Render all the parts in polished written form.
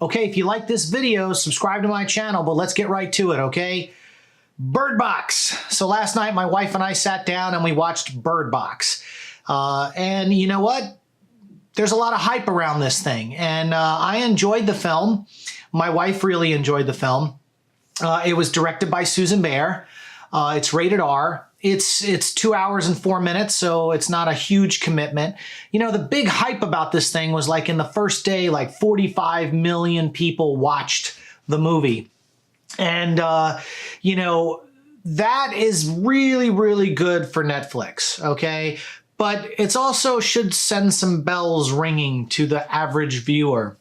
Okay, if you like this video, subscribe to my channel, but let's get right to it, okay? Bird Box. So last night, my wife and I sat down and we watched Bird Box. And you know what? There's a lot of hype around this thing, and I enjoyed the film. My wife really enjoyed the film. It was directed by Susan Baer. It's rated R. It's 2 hours and 4 minutes, so it's not a huge commitment. You know, the big hype about this thing was like in the first day, like 45 million people watched the movie. And, you know, that is really, really good for Netflix, okay? But it's also should send some bells ringing to the average viewer.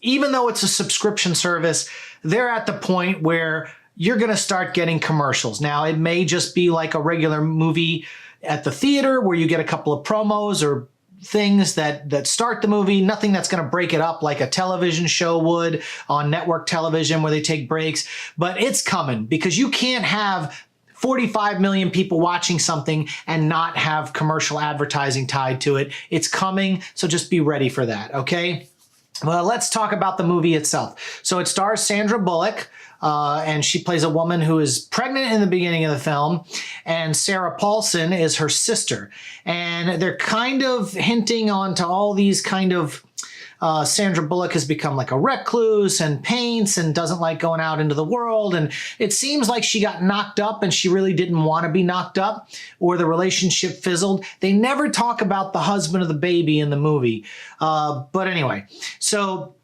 Even though it's a subscription service, they're at the point where you're going to start getting commercials. Now, it may just be like a regular movie at the theater where you get a couple of promos or things that start the movie, nothing that's going to break it up like a television show would on network television where they take breaks. But it's coming because you can't have 45 million people watching something and not have commercial advertising tied to it. It's coming, so just be ready for that, okay? Well, let's talk about the movie itself. So it stars Sandra Bullock, and she plays a woman who is pregnant in the beginning of the film, and Sarah Paulson is her sister. And they're kind of hinting onto all these kind of Sandra Bullock has become like a recluse and paints and doesn't like going out into the world. And it seems like she got knocked up and she really didn't want to be knocked up, or the relationship fizzled. They never talk about the husband of the baby in the movie. But anyway, so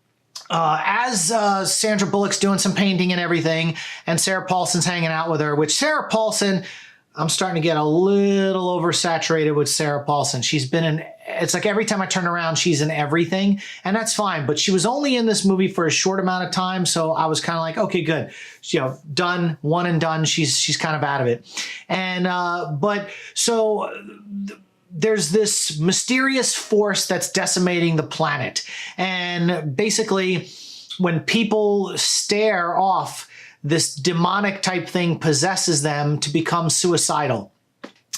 as Sandra Bullock's doing some painting and everything, and Sarah Paulson's hanging out with her, which Sarah Paulson, I'm starting to get a little oversaturated with Sarah Paulson. She's been in, it's like every time I turn around, she's in everything, and that's fine. But she was only in this movie for a short amount of time, so I was kind of like, okay, good. You know, done, one and done. She's kind of out of it. And, but so there's this mysterious force that's decimating the planet. And basically, when people stare off, this demonic type thing possesses them to become suicidal.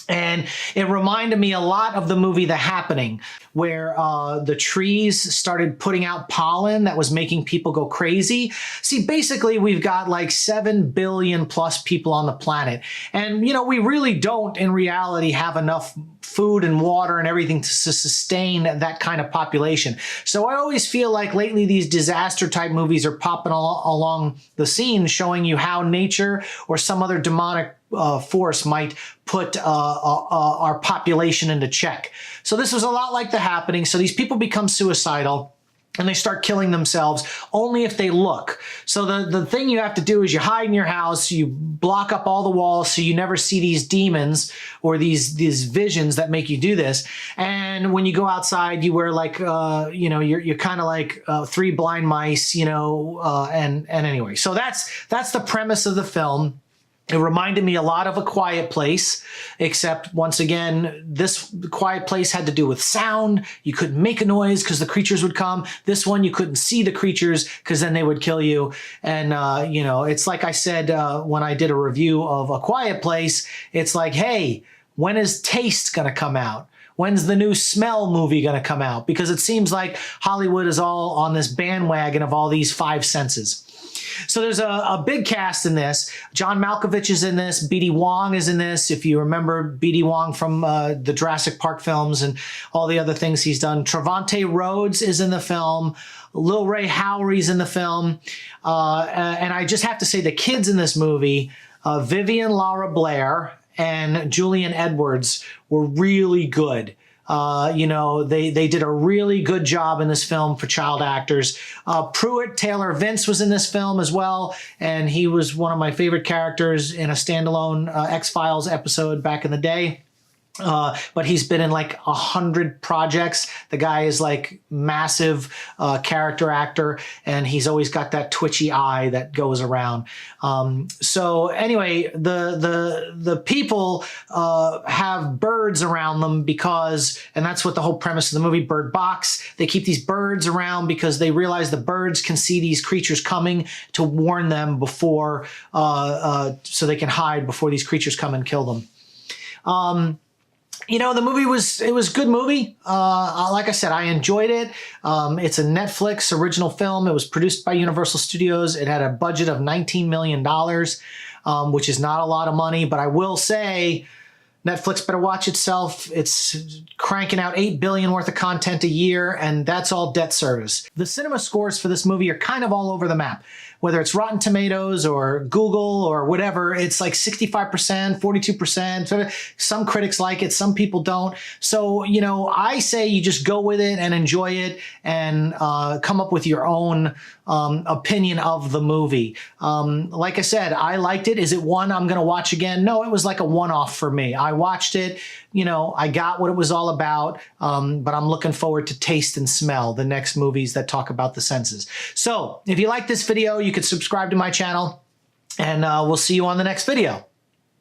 And it reminded me a lot of the movie The Happening, where the trees started putting out pollen that was making people go crazy. See, basically, we've got like 7 billion plus people on the planet. And, you know, we really don't, in reality, have enough food and water and everything to sustain that kind of population. So I always feel like lately these disaster type movies are popping along the scene, showing you how nature or some other demonic force might put our population into check. So this was a lot like The Happening. So these people become suicidal and they start killing themselves only if they look. So the thing you have to do is you hide in your house, you block up all the walls so you never see these demons or these visions that make you do this. And when you go outside, you wear like, you know, you're kind of like 3 blind mice, you know, and anyway. So that's the premise of the film. It reminded me a lot of A Quiet Place, except once again, this Quiet Place had to do with sound. You couldn't make a noise because the creatures would come. This one, you couldn't see the creatures because then they would kill you. And, you know, it's like I said when I did a review of A Quiet Place, it's like, hey, when is Taste going to come out? When's the new Smell movie going to come out? Because it seems like Hollywood is all on this bandwagon of all these 5 senses. So there's a big cast in this. John Malkovich is in this. B.D. Wong is in this. If you remember B.D. Wong from the Jurassic Park films and all the other things he's done. Trevante Rhodes is in the film. Lil Ray Howery's in the film. And I just have to say the kids in this movie, Vivian Laura Blair and Julian Edwards, were really good. You know, they did a really good job in this film for child actors. Pruitt Taylor Vince was in this film as well, and he was one of my favorite characters in a standalone X-Files episode back in the day. But he's been in like 100 projects. The guy is like massive character actor, and he's always got that twitchy eye that goes around. So anyway, the people have birds around them because, and that's what the whole premise of the movie, Bird Box. They keep these birds around because they realize the birds can see these creatures coming to warn them before, so they can hide before these creatures come and kill them. You know, the movie it was a good movie. Like I said, I enjoyed it. It's a Netflix original film. It was produced by Universal Studios. It had a budget of $19 million, which is not a lot of money, but I will say Netflix better watch itself. It's cranking out $8 billion worth of content a year, and that's all debt service. The cinema scores for this movie are kind of all over the map. Whether it's Rotten Tomatoes or Google or whatever, it's like 65%, 42%. Some critics like it, some people don't. So, you know, I say you just go with it and enjoy it and come up with your own opinion of the movie. Like I said, I liked it. Is it one I'm going to watch again? No, it was like a one-off for me. I watched it. You know, I got what it was all about, but I'm looking forward to taste and smell the next movies that talk about the senses. So if you like this video, you could subscribe to my channel, and we'll see you on the next video.